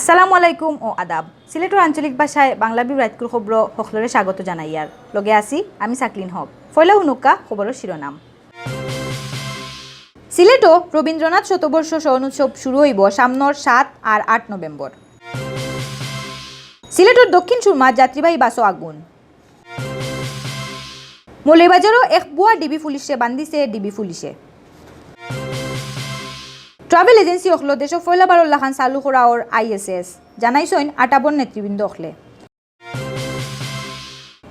আসসালামু আলাইকুম ও আদাব। সিলেটের আঞ্চলিক ভাষায় বাংলাভিউ রাইতকুর খবর সকলরে স্বাগত জানাইয়ার লগে আছি আমি সাকলিন হক। ফয়লা হুনুকা খবরের শিরোনাম। সিলেটও রবীন্দ্রনাথ শতবর্ষ স্মরণ উৎসব শুরু হইব সামনের 7 আর 8 নভেম্বর। সিলেটের দক্ষিণ সুরমা যাত্রীবাহী বাসও আগুন। মৌলভীবাজারও এক বুয়া ডিবি পুলিশে বান্ধিছে ডিবি পুলিশে। ট্রাভেল এজেন্সি অখলো দেশ ফয়লা বারুল্লাহ খান চালু করা ওর ISS জানাইছেন আটাবর নেতৃবৃন্দ অখলে।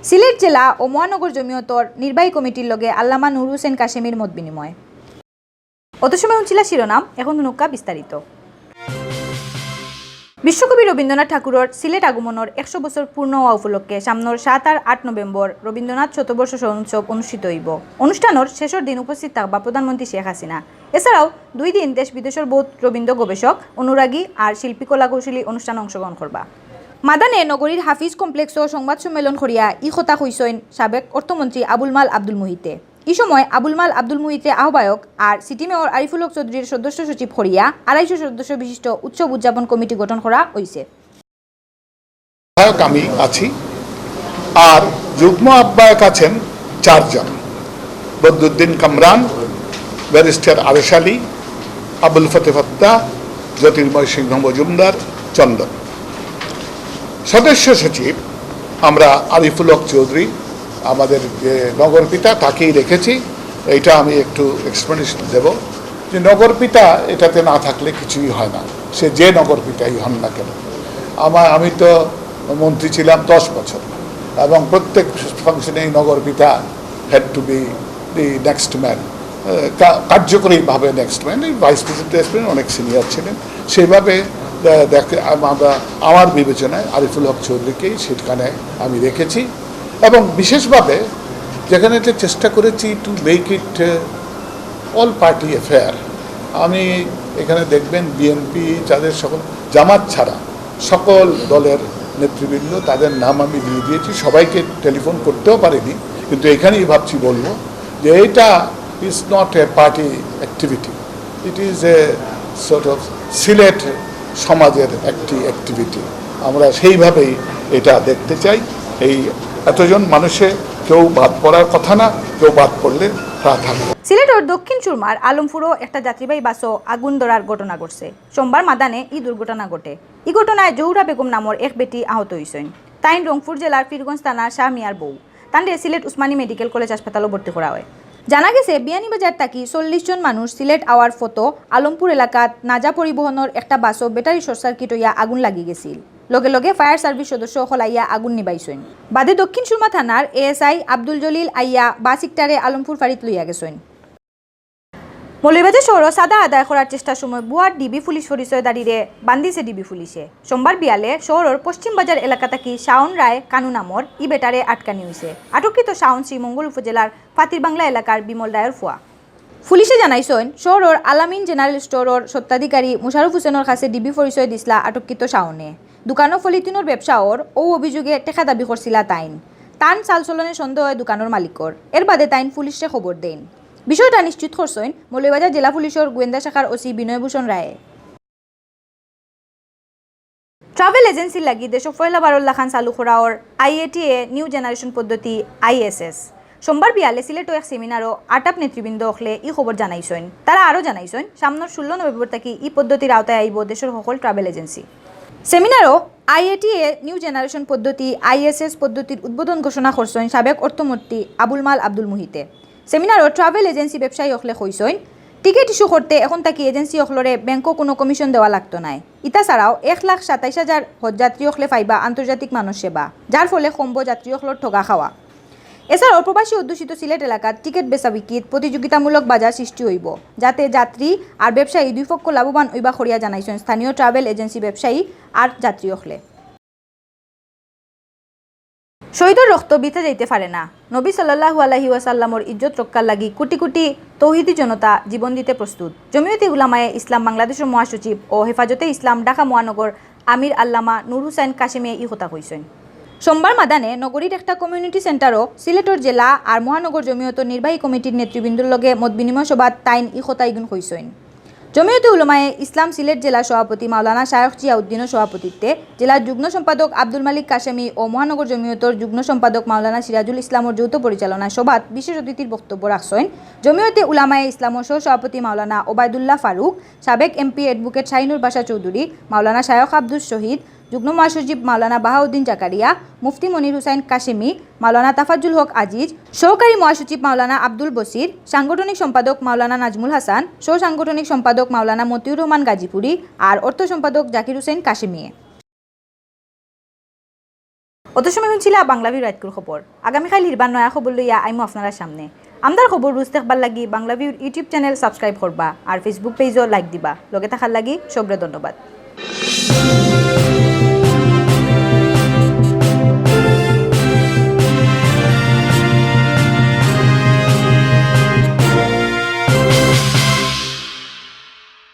সিলেট জেলা ও মহানগর জমিয়তর নির্বাহী কমিটির লগে আল্লামা নুর হোসেন কাশেমির মত বিনিময়। অত সময় শুনছিল শিরোনাম, এখন নুকা বিস্তারিত। বিশ্বকবি রবীন্দ্রনাথ ঠাকুরের সিলেট আগমনের 100 বছর পূর্ণ হওয়া উপলক্ষে সামনের 7 আর 8 নভেম্বর রবীন্দ্রনাথ শতবর্ষ স্মরণ উৎসব অনুষ্ঠিত হইব। অনুষ্ঠানের শেষের দিন উপস্থিত থাকবা প্রধানমন্ত্রী শেখ হাসিনা। এছাড়াও 2 দিন দেশ বিদেশের বহুত রবীন্দ্র গবেষক, অনুরাগী আর শিল্পী কলা কৌশলী অনুষ্ঠানে অংশগ্রহণ করবা। মাদানে নগরীর হাফিজ কমপ্লেক্স সংবাদ সম্মেলন করিয়া ই কথা কইছেন সাবেক অর্থমন্ত্রী আবুল মাল আব্দুল মুহিতে। এই সময় আবুল মাল আব্দুল মুহিতে আহ্বায়ক আর সিটি মেয়র আরিফুল হক চৌধুরীর সদস্য সচিব করিয়া 250 সদস্য বিশিষ্ট উৎসব উদযাপন কমিটি গঠন করা হয়েছে। আমি আছি আর যুগ্ম আহ্বায়ক আছেন 4 জন: বদরুদ্দিন কামরান, ব্যারিস্টার আরেশ আলী, আবুল ফতেফত্তা, জ্যোতির্ময় সিংহ মজুমদার, চন্দন। সদস্য সচিব আমরা আরিফুল হক চৌধুরী, আমাদের যে নগরপিতা তাকেই রেখেছি। এইটা আমি একটু এক্সপ্লেনেশন দেব যে নগরপিতা এটাতে না থাকলে কিছুই হয় না, সে যে নগরপিতাই হন না কেন। আমি তো মন্ত্রী ছিলাম 10 বছর এবং প্রত্যেক ফাংশনে নগরপিতা had to be the next man, কার্যকরীভাবে নেক্সট ম্যান। এই ভাইস প্রেসিডেন্ট অনেক সিনিয়র ছিলেন, সেভাবে আমার বিবেচনায় আরিফুল হক চৌধুরীকেই সেখানে আমি রেখেছি। এবং বিশেষভাবে যেখানে এটা চেষ্টা করেছি to make it all party affair. আমি এখানে দেখবেন বিএনপি যাদের সকল, জামাত ছাড়া সকল দলের নেতৃবৃন্দ, তাদের নাম আমি দিয়ে দিয়েছি। সবাইকে টেলিফোন করতেও পারিনি, কিন্তু এখানেই ভাবছি বলবো যে এটা is not a party activity, it is a sort of Sylhet সমাজের একটি অ্যাক্টিভিটি। আমরা সেইভাবেই এটা দেখতে চাই। এই এতজন মানুষে কেউ বাদ পড়ার কথা না, কেউ বাদ পড়লে তা থাকবে। সিলেটের দক্ষিণ সুরমার আলমপুরও একটা যাত্রীবাহী বাসও আগুন ধরার ঘটনা ঘটছে। সোমবার মাদানে এই দুর্ঘটনা ঘটে। এই ঘটনায় জহুরা বেগম নামের এক বেটি আহত হয়েছেন। তাইন রংপুর জেলার পীরগঞ্জ থানার শাহ মিয়ার বউ। তান্ডে সিলেট উসমানী মেডিকেল কলেজ হাসপাতালও ভর্তি করা হয়। জানা গেছে বিয়ানীবাজার থাকি 40 জন মানুষ সিলেট আওয়ার ফটো আলমপুর এলাকাত নাজা পরিবহনের একটা বাসও ব্যাটারি শর্ট সার্কিট হইয়া আগুন লাগি গেছিল। লগে লগে ফায়ার সার্ভিস সদস্য হলাইয়া আগুন নিবাইছেন। বাদে দক্ষিণ সুরমা থানার ASI আব্দুল জলিল আইয়া বাস ইকটারে আলমপুর ফাঁড়িত লইয়া গেছেন। মৌলভীবাজার শহর সাদা আদায় করার চেষ্টার সময় বুয়ার ডিবি পুলিশ পরিচয় দাঁড়িয়ে বান্ধিছে ডিবি পুলিশে। সোমবার বিয়ালে শহরের পশ্চিম বাজার এলাকা থাকি শাওন রায় কানু নামর ই বেটারে আটকানি হয়েছে। আটককৃত শাওন শ্রীমঙ্গল উপজেলার ফাতির বাংলা এলাকার বিমল রায়ের ফুয়া। পুলিশে জানাইছেন শহরের আলামিন জেনারেল স্টোরের স্বত্বাধিকারী মুশারফ হোসেনের কাছে ডিবি পরিচয় দিছিলা আটককৃত শাওনে। দোকানের ফলিটিনের ব্যবসাওর ও অভিযোগে টেকা দাবি করছিলা তাইন। তান চালচলনের সন্দেহ হয় দোকানের মালিকর। এর বাদে তাইন পুলিশে খবর দেন। বিষয়টা নিশ্চিত করছেন মৌলভীবাজার জেলা পুলিশের গোয়েন্দা শাখার OC বিনয়ভূষণ রায়ে। ট্রাভেল এজেন্সির লাগি দেশ ফয়লা বারুল্লাহ খান চালু করা ওর IATA নিউ জেনারেশন পদ্ধতি ISS। সোমবার বিয়ালে সিলেট এক সেমিনারও আটাপ নেতৃবৃন্দ অখলে এই খবর জানাইছেন। তারা আরও জানাইছেন সামনের 16 নভেম্বর থেকে এই পদ্ধতির আওতায় আইব দেশের সকল ট্রাভেল এজেন্সি। সেমিনারও IATA নিউ জেনারেশন পদ্ধতি ISS পদ্ধতির উদ্বোধন ঘোষণা করছেন সাবেক অর্থমন্ত্রী আবুল মাল আব্দুল মুহিতে। সেমিনারও ট্রাভেল এজেন্সি ব্যবসায়ী অখলে কইছেন টিকিট ইস্যু করতে এখন তাকে এজেন্সি অখলরে ব্যাংকও কোনো কমিশন দেওয়া লাগতো নাই। ইতা ছাড়াও 1,27,000 হজযাত্রী অখলে পাইবা আন্তর্জাতিক মানুষ সেবা, যার ফলে কমব যাত্রী অখলর ঠগা খাওয়া। এছাড়াও প্রবাসী অধ্যুষিত সিলেট এলাকার টিকিট বেচা বিক্রিত প্রতিযোগিতামূলক বাজার সৃষ্টি হইব, যাতে যাত্রী আর ব্যবসায়ী দুই পক্ষ লাভবান হইবা করিয়া জানাইছেন স্থানীয় ট্রাভেল এজেন্সি ব্যবসায়ী আর যাত্রী অখলে। শহীদের রক্ত বৃথা যাইতে পারে না। নবী সাল্লাল্লাহু আলাইহি ওয়াসাল্লামর ইজ্জত রক্ষার লাগি কোটি কোটি তৌহিদি জনতা জীবন দিতে প্রস্তুত। জমিয়তে উলামায়ে ইসলাম বাংলাদেশের মহাসচিব ও হেফাজতে ইসলাম ঢাকা মহানগর আমির আল্লামা নুর হোসেন কাশেমিয়া ই কথা কইছেন। সোমবার মাদানে নগরীর একটা কমিউনিটি সেন্টারও সিলেটর জেলা আর মহানগর জমিয়ত নির্বাহী কমিটির নেতৃবৃন্দর লগে মত বিনিময় সভাত তাইন ই কথা ইগুন কইছেন। জমিয়তে উলামায়ে ইসলাম সিলেট জেলা সভাপতি মাওলানা শায়খ জিয়াউদ্দিনের সভাপতিত্বে জেলার যুগ্ম সম্পাদক আব্দুল মালিক কাশেমি ও মহানগর জমিয়তর যুগ্ম সম্পাদক মাওলানা সিরাজুল ইসলামর যৌথ পরিচালনায় সভাত বিশেষ অতিথির বক্তব্য রাখছেন জমিয়তে উলামায়ে ইসলামর সহ সভাপতি মাওলানা ওবায়দুল্লাহ ফারুক, সাবেক MP advocate Shahinur Basha Chowdhury, মাওলানা শায়খ আব্দুল শহীদ, যুগ্ম মহাসচিব মাওলানা বাহাউদ্দিন জাকারিয়া, মুফতি মনির হুসাইন কাশেমি, মাওলানা তাফাজ্জুল হক আজিজ, সহকারী মহাসচিব মাওলানা আব্দুল বসির, সাংগঠনিক সম্পাদক মাওলানা নাজমুল হাসান, সহ সাংগঠনিক সম্পাদক মাওলানা মতিউর রহমান গাজীপুরি আর অর্থ সম্পাদক জাকির হুসেন কাশেমিয়ে। অত সময় শুনছিলা বাংলাভিউ রাতকুর খবর। আগামীকাল হিরবার নয়া খবর লইয়া আইমো আপনারা সামনে। আমদার খবর রুজ দেখবার লাগি বাংলাভিউর ইউটিউব চ্যানেল সাবস্ক্রাইব করবা আর ফেসবুক পেজও লাইক দিবা। লগে থাকার লাগি সবরে ধন্যবাদ।